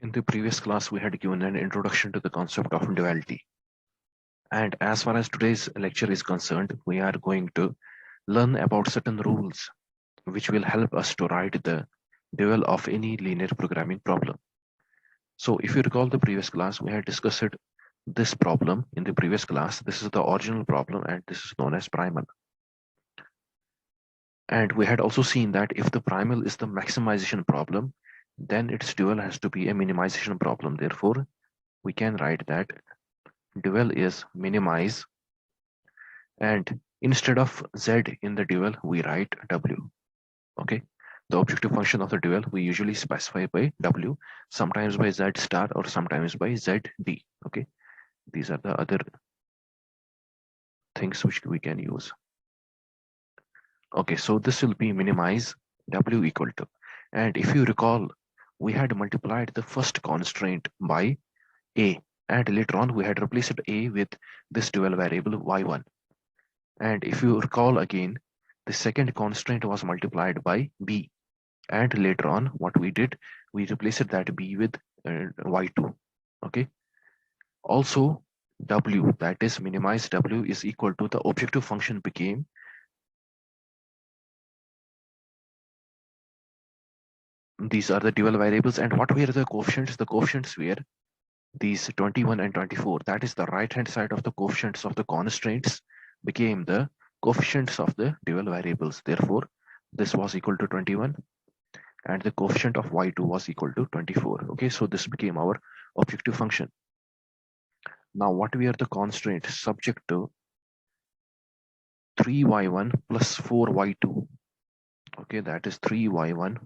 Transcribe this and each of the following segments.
In the previous class, we had given an introduction to the concept of duality. And as far as today's lecture is concerned, we are going to learn about certain rules which will help us to write the dual of any linear programming problem. So if you recall the previous class, we had discussed this problem in the previous class. This is the original problem and this is known as primal. And we had also seen that if the primal is the maximization problem, then its dual has to be a minimization problem. Therefore, we can write that dual is minimize, and instead of z in the dual we write w. Okay, the objective function of the dual we usually specify by w, sometimes by z star or sometimes by zd. Okay, these are the other things which we can use. Okay, so this will be minimize w equal to, and if you recall, we had multiplied the first constraint by a, and later on we had replaced a with this dual variable y1. And if you recall again, the second constraint was multiplied by b. And later on, what we did, we replaced that b with y2. Okay. Also, w, that is minimize w, is equal to the objective function became these are the dual variables. And what were the coefficients? The coefficients were these 21 and 24. That is the right hand side of the coefficients of the constraints became the coefficients of the dual variables. Therefore, this was equal to 21 and the coefficient of y2 was equal to 24. Okay, so this became our objective function. Now what were the constraints subject to 3y1 plus 4y2? Okay, that is 3y1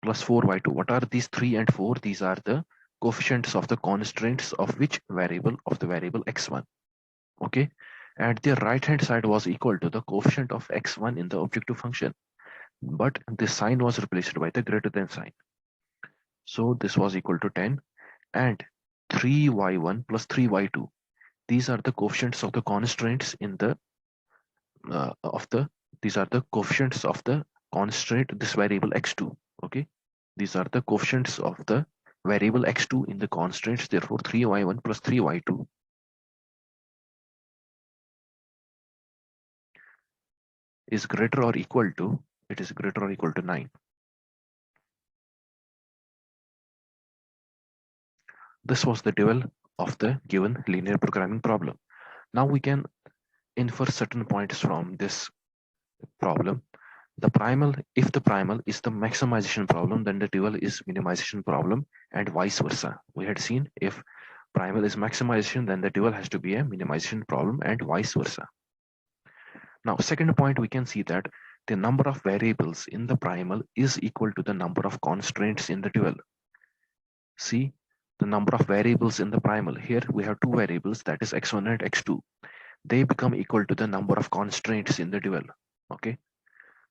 plus 4y2. What are these 3 and 4? These are the coefficients of the constraints of which variable? Of the variable x1. Okay, and the right hand side was equal to the coefficient of x1 in the objective function, but the sign was replaced by the greater than sign. So this was equal to 10, and 3y1 plus 3y2. These are the coefficients of the constraints in the these are the coefficients of the constraint this variable x2. Okay, these are the coefficients of the variable x2 in the constraints. Therefore, 3y1 plus 3y2 is greater or equal to, it is greater or equal to 9. This was the dual of the given linear programming problem. Now we can infer certain points from this problem. The primal, if the primal is the maximization problem, then the dual is minimization problem, and vice versa. We had seen if primal is maximization, then the dual has to be a minimization problem, and vice versa. Now, second point, we can see that the number of variables in the primal is equal to the number of constraints in the dual. See, the number of variables in the primal. Here we have two variables, that is x1 and x2. They become equal to the number of constraints in the dual. Okay.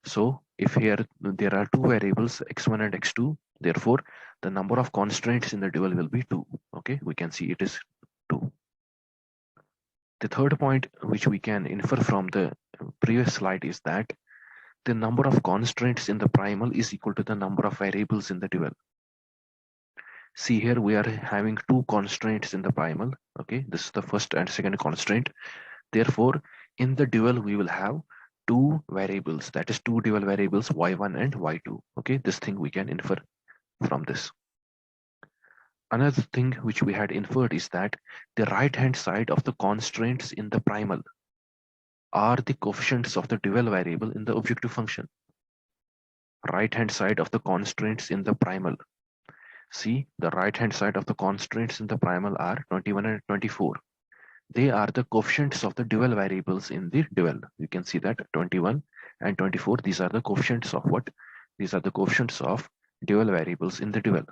So if here there are two variables x1 and x2, therefore the number of constraints in the dual will be 2. Okay, we can see it is 2. The third point which we can infer from the previous slide is that the number of constraints in the primal is equal to the number of variables in the dual. See, here we are having two constraints in the primal. Okay, this is the first and second constraint. Therefore, in the dual we will have two variables, that is two dual variables y1 and y2. Okay, this thing we can infer from this. Another thing which we had inferred is that the right hand side of the constraints in the primal are the coefficients of the dual variable in the objective function. Right hand side of the constraints in the primal. See, the right hand side of the constraints in the primal are 21 and 24. They are the coefficients of the dual variables in the dual. You can see that 21 and 24, these are the coefficients of what? These are the coefficients of dual variables in the dual.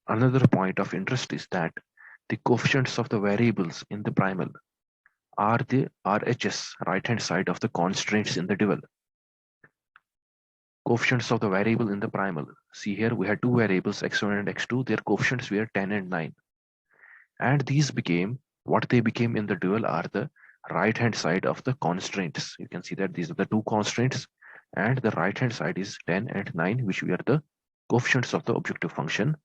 Another point of interest is that the coefficients of the variables in the primal are the RHS, right hand side of the constraints in the dual. Coefficients of the variable in the primal. See, here we had two variables x1 and x2, their coefficients were 10 and 9. And these became, what they became in the dual are the right hand side of the constraints. You can see that these are the two constraints and the right hand side is 10 and 9, which were the coefficients of the objective function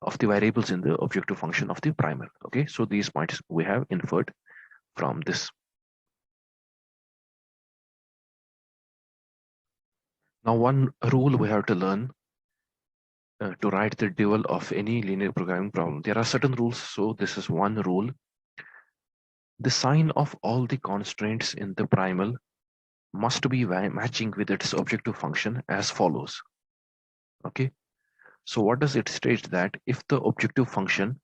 of the variables in the objective function of the primal. Okay, so these points we have inferred from this. Now, one rule we have to learn to write the dual of any linear programming problem. There are certain rules, so this is one rule. The sign of all the constraints in the primal must be matching with its objective function as follows. Okay, so what does it state? That if the objective function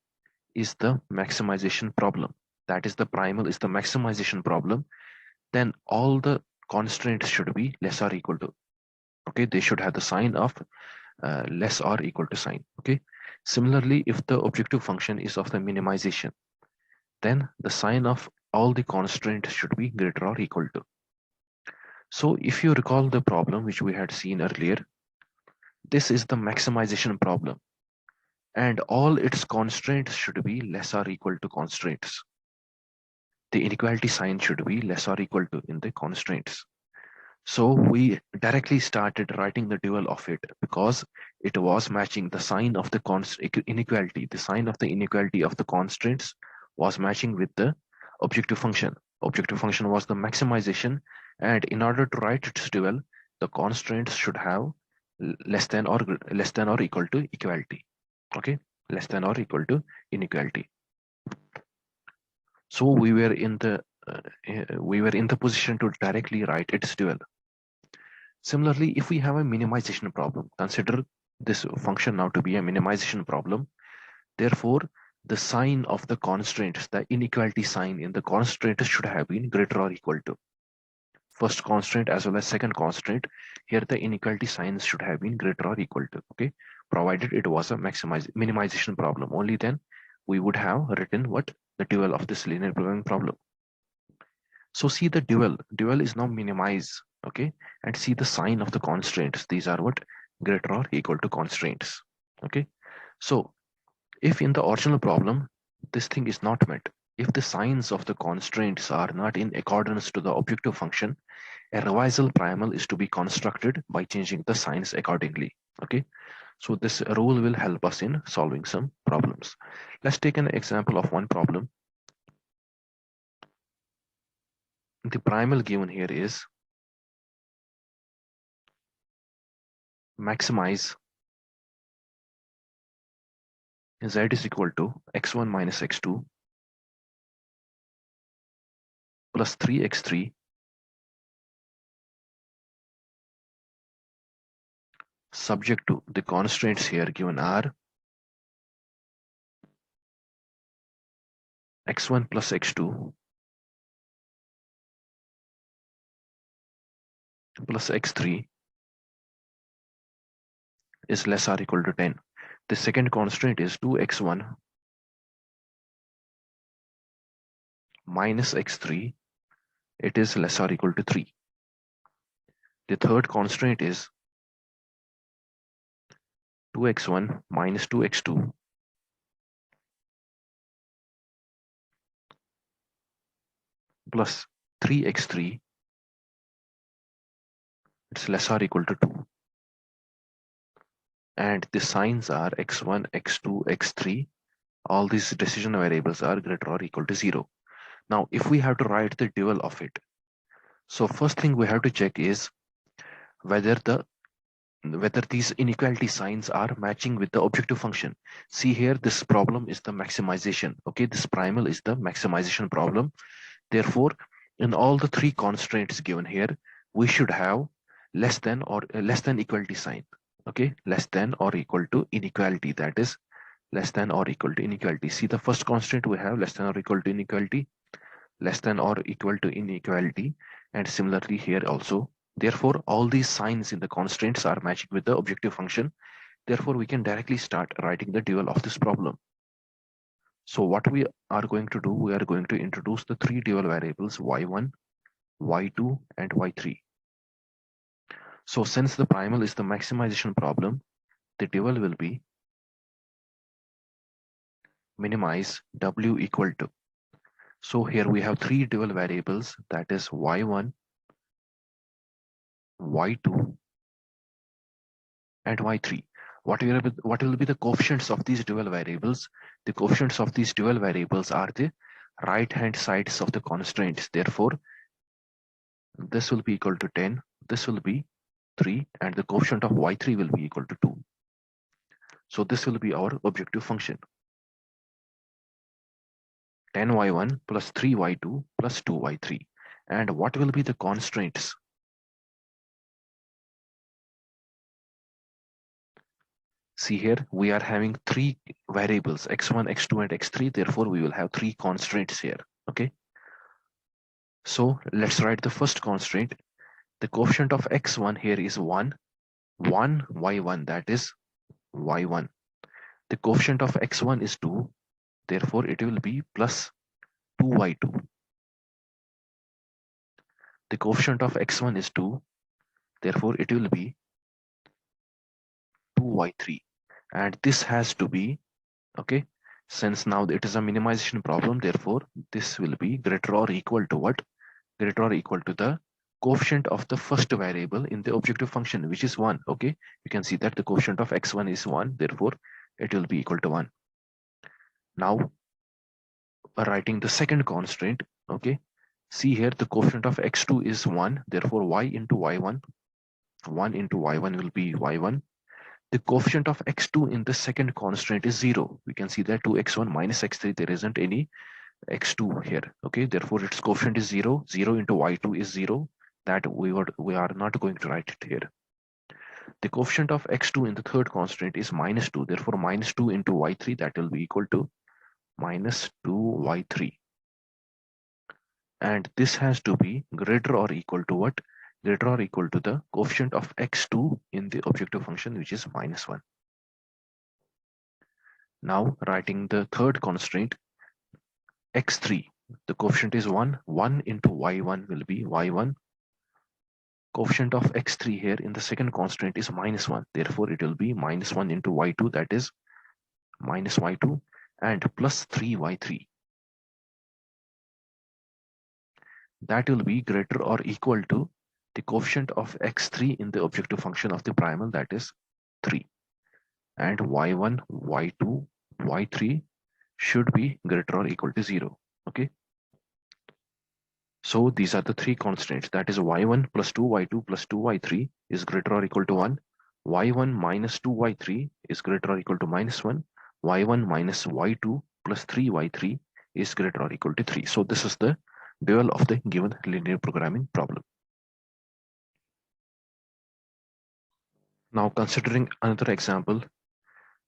is the maximization problem, that is the primal is the maximization problem, then all the constraints should be less or equal to. Okay, they should have the sign of less or equal to sign. Okay, similarly, if the objective function is of the minimization, then the sign of all the constraints should be greater or equal to. So if you recall the problem which we had seen earlier, this is the maximization problem, and all its constraints should be less or equal to constraints. The inequality sign should be less or equal to in the constraints. So we directly started writing the dual of it because it was matching the sign of the inequality. The sign of the inequality of the constraints was matching with the objective function. Objective function was the maximization, and in order to write its dual, the constraints should have less than or equal to equality. Okay, less than or equal to inequality. So we were in the position to directly write its dual. Similarly, if we have a minimization problem, consider this function now to be a minimization problem. Therefore, the sign of the constraints, the inequality sign in the constraint should have been greater or equal to first constraint as well as second constraint. Here, the inequality signs should have been greater or equal to, okay, provided it was a minimization problem. Only then we would have written what the dual of this linear programming problem. So see the dual is now minimize, okay, and see the sign of the constraints. These are what greater or equal to constraints, okay. So if in the original problem, this thing is not met, if the signs of the constraints are not in accordance to the objective function, a revisal primal is to be constructed by changing the signs accordingly, okay. So this rule will help us in solving some problems. Let's take an example of one problem. The primal given here is maximize z is equal to x1 minus x2 plus 3x3 subject to the constraints here given are x1 plus x2 plus x3 is less or equal to 10. The second constraint is 2x1 minus x3, it is less or equal to 3. The third constraint is 2x1 minus 2x2 plus 3x3, it's less or equal to 2. And the signs are x1, x2, x3. All these decision variables are greater or equal to 0. Now, if we have to write the dual of it, so first thing we have to check is whether these inequality signs are matching with the objective function. See here, this problem is the maximization. Okay, this primal is the maximization problem. Therefore, in all the three constraints given here, we should have less than or less than equality sign. Okay, less than or equal to inequality. That is less than or equal to inequality. See the first constraint we have less than or equal to inequality, less than or equal to inequality, and similarly here also. Therefore, all these signs in the constraints are matching with the objective function. Therefore, we can directly start writing the dual of this problem. So what we are going to do, we are going to introduce the three dual variables y1, y2, and y3. So since the primal is the maximization problem, the dual will be minimize w equal to. So here we have three dual variables, that is y1, y2, and y3. what will be the coefficients of these dual variables? The coefficients of these dual variables are the right hand sides of the constraints. Therefore, this will be equal to 10, this will be 3, and the coefficient of y3 will be equal to 2. So this will be our objective function. 10y1 plus 3y2 plus 2y3. And what will be the constraints? See here, we are having three variables, x1, x2, and x3. Therefore, we will have three constraints here. Okay. So let's write the first constraint. The coefficient of x1 here is 1, 1, y1, that is y1. The coefficient of x1 is 2, therefore it will be plus 2y2. The coefficient of x1 is 2, therefore it will be 2y3. And this has to be, okay, since now it is a minimization problem, therefore this will be greater or equal to what? Greater or equal to the coefficient of the first variable in the objective function, which is 1. Okay, you can see that the coefficient of x1 is 1, therefore it will be equal to 1. Now writing the second constraint, okay, see here the coefficient of x2 is 1, therefore y into y1, 1 into y1 will be y1. The coefficient of x2 in the second constraint is 0. We can see that 2x1 minus x3, there isn't any x2 here. Okay, therefore its coefficient is 0. 0 into y2 is 0. That we are not going to write it here. The coefficient of x2 in the third constraint is minus 2. Therefore minus 2 into y3, that will be equal to minus 2y3. And this has to be greater or equal to what? Greater or equal to the coefficient of x2 in the objective function, which is minus 1. Now writing the third constraint, x3, the coefficient is 1, 1 into y1 will be y1. Coefficient of x3 here in the second constraint is minus 1, therefore it will be minus 1 into y2, that is minus y2, and plus 3y3. That will be greater or equal to the coefficient of x3 in the objective function of the primal, that is 3. And y1, y2, y3 should be greater or equal to 0. Okay. So these are the three constraints, that is y1 plus 2y2 plus 2y3 is greater or equal to 1. y1 minus 2y3 is greater or equal to minus 1. y1 minus y2 plus 3y3 is greater or equal to 3. So this is the dual of the given linear programming problem. Now considering another example,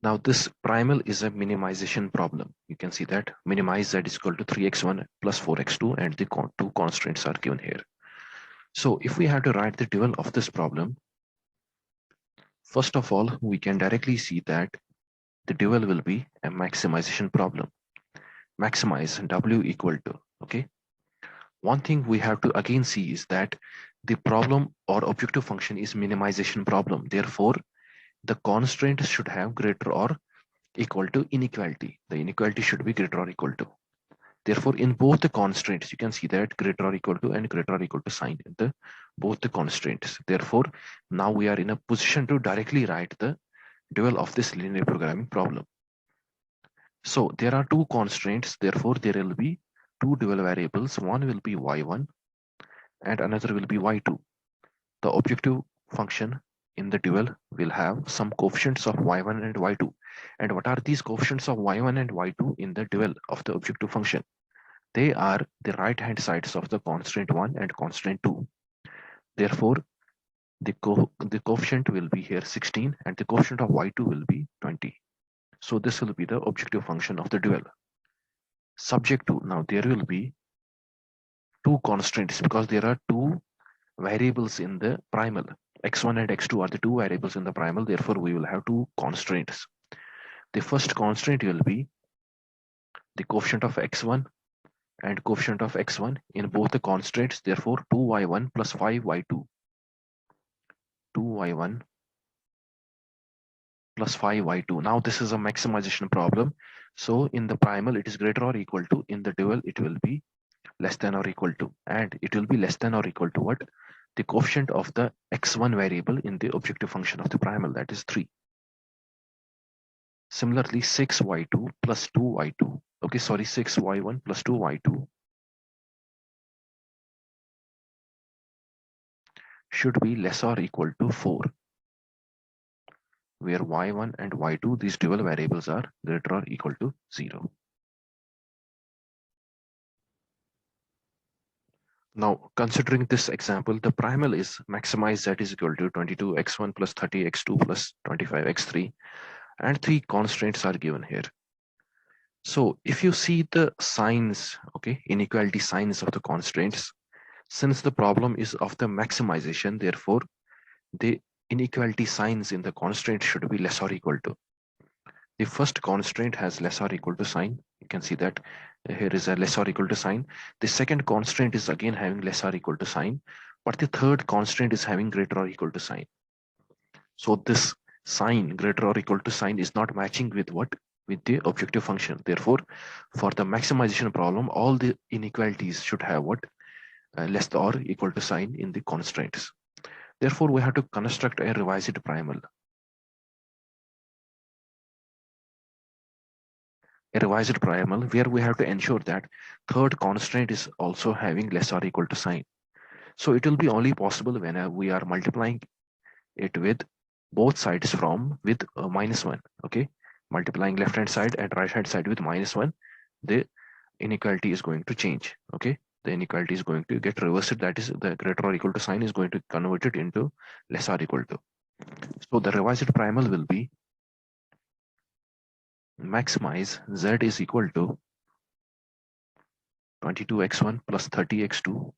now this primal is a minimization problem. You can see that minimize z is equal to 3x1 plus 4x2 and the two constraints are given here. So if we have to write the dual of this problem, first of all, we can directly see that the dual will be a maximization problem. Maximize w equal to, okay. One thing we have to again see is that the problem or objective function is minimization problem. Therefore, the constraint should have greater or equal to inequality. The inequality should be greater or equal to. Therefore, in both the constraints, you can see that greater or equal to and greater or equal to sign in the both the constraints. Therefore, now we are in a position to directly write the dual of this linear programming problem. So there are two constraints. Therefore, there will be two dual variables. One will be y1 and another will be y2. The objective function in the dual will have some coefficients of y1 and y2. And what are these coefficients of y1 and y2 in the dual of the objective function? They are the right hand sides of the constraint 1 and constraint 2. Therefore, the coefficient will be here 16 and the coefficient of y2 will be 20. So this will be the objective function of the dual. Subject to, now there will be two constraints because there are two variables in the primal. x1 and x2 are the two variables in the primal. Therefore, we will have two constraints. The first constraint will be the coefficient of x1 and coefficient of x1 in both the constraints. Therefore, 2y1 plus 5y2. 2y1 plus 5y2. Now this is a maximization problem. So in the primal, it is greater or equal to. In the dual, it will be less than or equal to. And it will be less than or equal to what? The coefficient of the x1 variable in the objective function of the primal, that is 3. Similarly, 6y2 plus 2y2, okay, sorry, 6y1 plus 2y2 should be less or equal to 4, where y1 and y2, these dual variables, are greater or equal to 0. Now, considering this example, the primal is maximize z is equal to 22x1 plus 30x2 plus 25x3, and three constraints are given here. So if you see the signs, okay, inequality signs of the constraints, since the problem is of the maximization, therefore the inequality signs in the constraint should be less or equal to. The first constraint has less or equal to sign. You can see that here is a less or equal to sign. The second constraint is again having less or equal to sign, but the third constraint is having greater or equal to sign. So this sign greater or equal to sign is not matching with what? With the objective function. Therefore, for the maximization problem, all the inequalities should have what? Less or equal to sign in the constraints. Therefore, we have to construct a revised primal. A revised primal where we have to ensure that third constraint is also having less or equal to sign. So it will be only possible when we are multiplying it with both sides from with -1. Okay, multiplying left hand side and right hand side with -1, the inequality is going to change. Okay, the inequality is going to get reversed. That is, the greater or equal to sign is going to convert it into less or equal to. So the revised primal will be maximize z is equal to 22x1 plus 30x2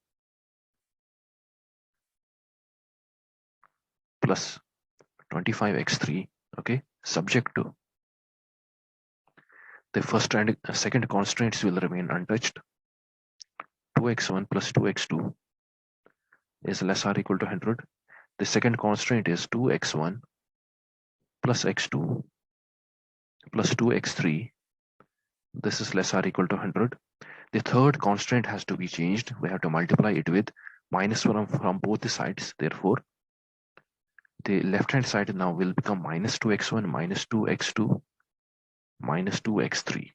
plus 25x3, okay, subject to the first and second constraints will remain untouched. 2x1 plus 2x2 is less or equal to 100. The second constraint is 2x1 plus x2 plus 2x3. This is less or equal to 100. The third constraint has to be changed. We have to multiply it with -1 from both the sides. Therefore, the left hand side now will become -2x1 minus 2x2 minus 2x3,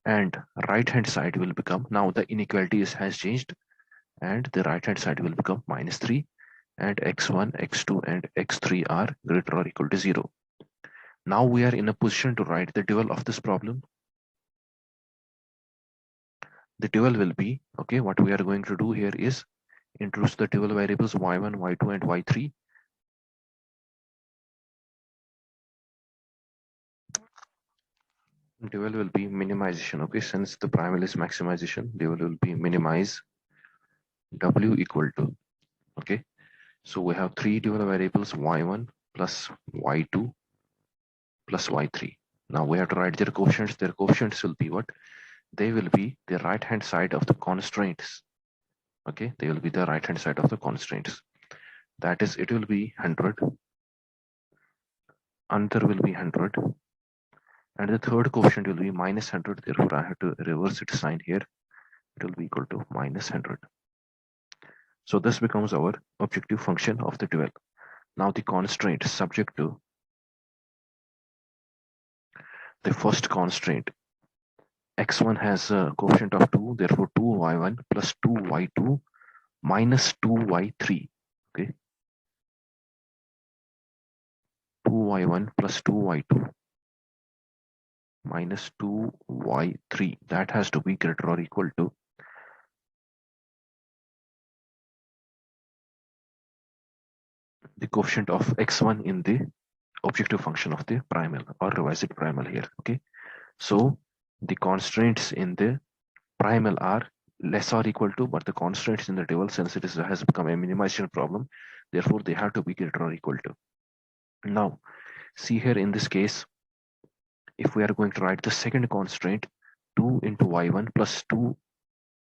and right hand side will become, now the inequality has changed, and the right hand side will become -3, and x1, x2 and x3 are greater or equal to 0. Now we are in a position to write the dual of this problem. The dual will be, okay, what we are going to do here is introduce the dual variables y1, y2 and y3. Dual will be minimization, okay, since the primal is maximization, dual will be minimize w equal to, okay, so we have three dual variables y1 plus y2 plus y3. Now we have to write their coefficients. Their coefficients will be what? They will be the right hand side of the constraints. Okay, they will be the right hand side of the constraints. That is, it will be 100, another will be 100, and the third coefficient will be -100. Therefore, I have to reverse its sign here. It will be equal to -100. So this becomes our objective function of the dual. Now the constraint subject to the first constraint. X1 has a coefficient of 2, therefore 2y1 plus 2y2 minus 2y3. Okay, 2y1 plus 2y2 minus 2y3. That has to be greater or equal to the coefficient of x1 in the objective function of the primal or revised primal here. Okay, so the constraints in the primal are less or equal to, but the constraints in the dual, since it has become a minimization problem, therefore they have to be greater or equal to. Now see here in this case, if we are going to write the second constraint, 2 into y1 plus 2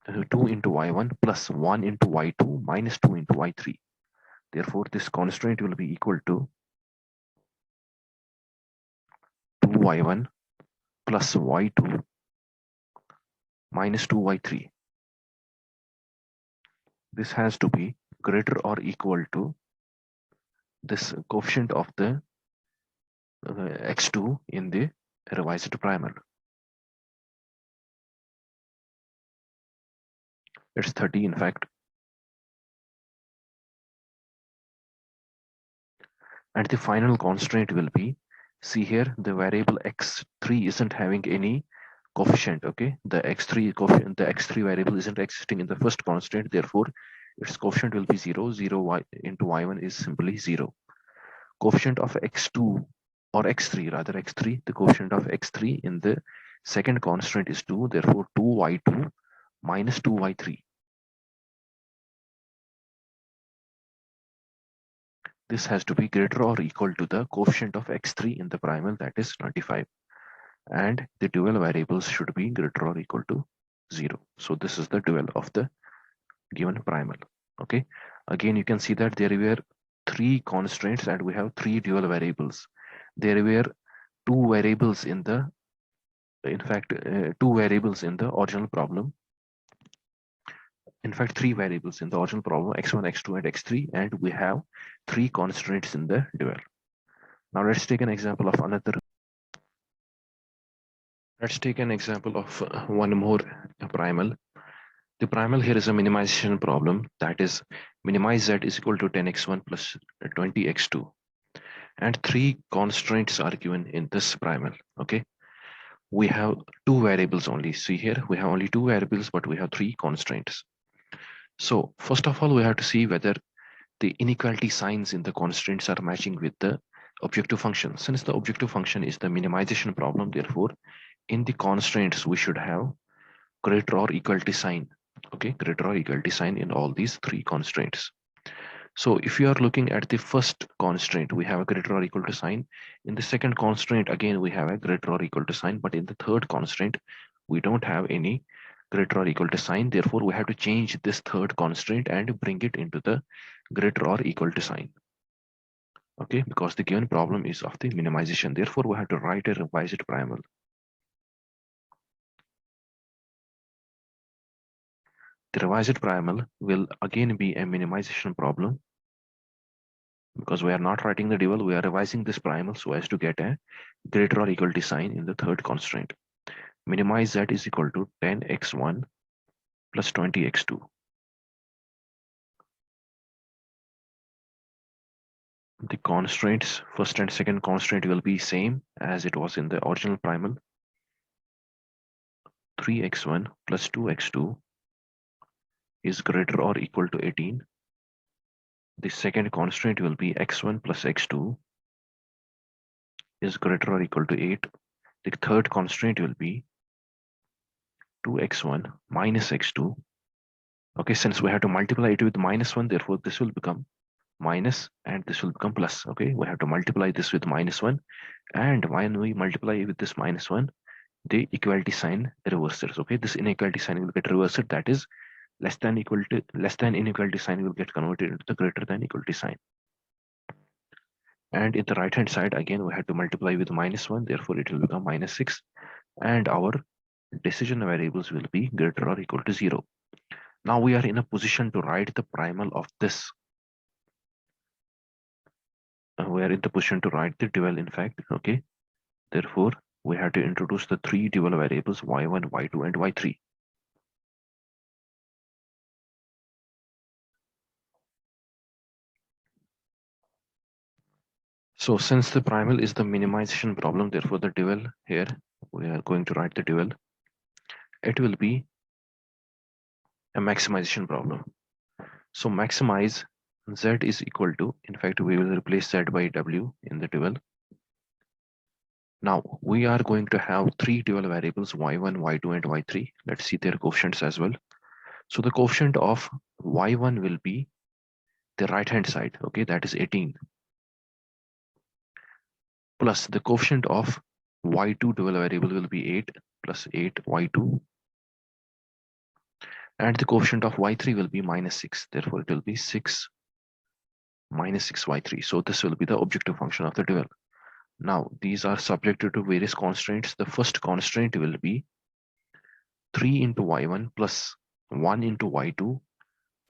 into y1 plus 1 into y2 minus 2 into y3. Therefore, this constraint will be equal to 2y1 plus y2 minus 2y3. This has to be greater or equal to this coefficient of the x2 in the revised primal. It's 30 in fact. And the final constraint will be, see here, the variable x3 isn't having any coefficient. Okay, the x3 coefficient, the x3 variable isn't existing in the first constraint, therefore its coefficient will be 0. 0 y into y1 is simply 0. Coefficient of x2 or x3, rather x3, the coefficient of x3 in the second constraint is 2, therefore 2y2 minus 2y3. This has to be greater or equal to the coefficient of x3 in the primal, that is 25. And the dual variables should be greater or equal to 0. So this is the dual of the given primal. Okay, again you can see that there were 3 constraints and we have 3 dual variables. There were 2 variables in the, in fact 2 variables in the original problem. In fact 3 variables in the original problem, x1, x2 and x3, and we have 3 constraints in the dual. Now let's take an example of another. Let's take an example of one more primal. The primal here is a minimization problem, that is minimize z is equal to 10x1 plus 20x2, and 3 constraints are given in this primal. Okay, we have 2 variables only. See here, we have only 2 variables, but we have 3 constraints. So first of all, we have to see whether the inequality signs in the constraints are matching with the objective function. Since the objective function is the minimization problem, therefore in the constraints we should have greater or equality sign. Okay, greater or equality sign in all these 3 constraints. So if you are looking at the first constraint, we have a greater or equal to sign. In the second constraint, again we have a greater or equal to sign, but in the third constraint we don't have any greater or equal to sign. Therefore we have to change this third constraint and bring it into the greater or equal to sign. Okay, because the given problem is of the minimization, therefore we have to write a revised primal. The revised primal will again be a minimization problem, because we are not writing the dual, we are revising this primal so as to get a greater or equal to sign in the third constraint. Minimize z is equal to 10x1 plus 20x2. The constraints, first and second constraint, will be same as it was in the original primal. 3x1 plus 2x2 is greater or equal to 18. The second constraint will be x1 plus x2 is greater or equal to 8. The third constraint will be 2x1 minus x2. Okay, since we have to multiply it with -1, therefore this will become minus and this will become plus. Okay, we have to multiply this with -1, and when we multiply with this -1, the equality sign reverses. Okay, this inequality sign will get reversed, that is less than inequality sign will get converted into the greater than equality sign. And in the right hand side, again we have to multiply with -1, therefore it will become -6, and our decision variables will be greater or equal to 0. Now we are in a position to write the primal of this. We are in the position to write the dual, in fact. Okay, therefore we have to introduce the 3 dual variables y1, y2 and y3. So since the primal is the minimization problem, therefore the dual here, we are going to write the dual. It will be a maximization problem. So maximize z is equal to, in fact we will replace z by w in the dual. Now we are going to have 3 dual variables y1, y2 and y3. Let's see their coefficients as well. So the coefficient of y1 will be the right hand side, okay, that is 18, plus the coefficient of y2 dual variable will be 8 plus 8 y2, and the coefficient of y3 will be -6, therefore it will be 6 minus 6 y3. So this will be the objective function of the dual. Now these are subjected to various constraints. The first constraint will be 3 into y1 plus 1 into y2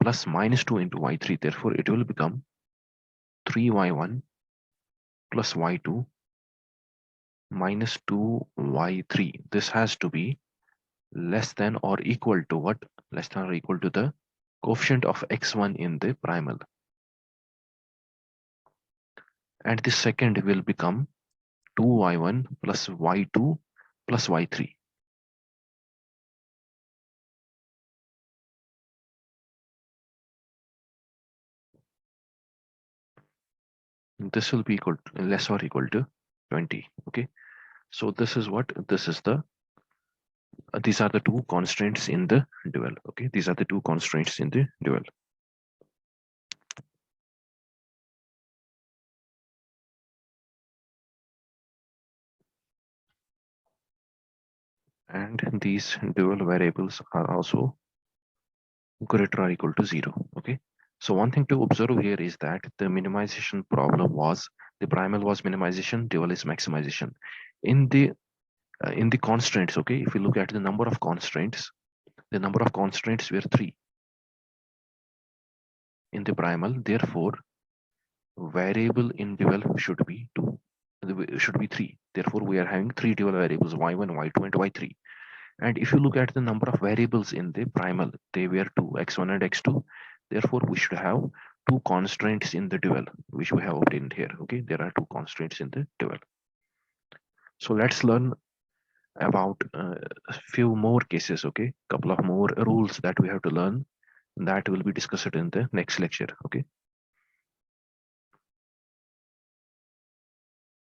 plus -2 into y3, therefore it will become 3y1 plus y2 minus 2y3. This has to be less than or equal to what? Less than or equal to the coefficient of x1 in the primal. And the second will become 2y1 plus y2 plus y3. This will be equal to, less or equal to 20. Okay, so this is what this is the these are the two constraints in the dual. Okay, these are the two constraints in the dual. And these dual variables are also greater or equal to 0. Okay, so one thing to observe here is that the minimization problem was the primal was minimization, dual is maximization. In the constraints, okay, if you look at the number of constraints, the number of constraints were 3 in the primal. Therefore, variable in dual should be 2, should be 3. Therefore, we are having 3 dual variables, y1, y2, and y3. And if you look at the number of variables in the primal, they were 2, x1 and x2. Therefore, we should have 2 constraints in the dual, which we have obtained here. Okay, there are 2 constraints in the dual. So let's learn about a few more cases. Okay, couple of more rules that we have to learn that will be discussed in the next lecture. Okay.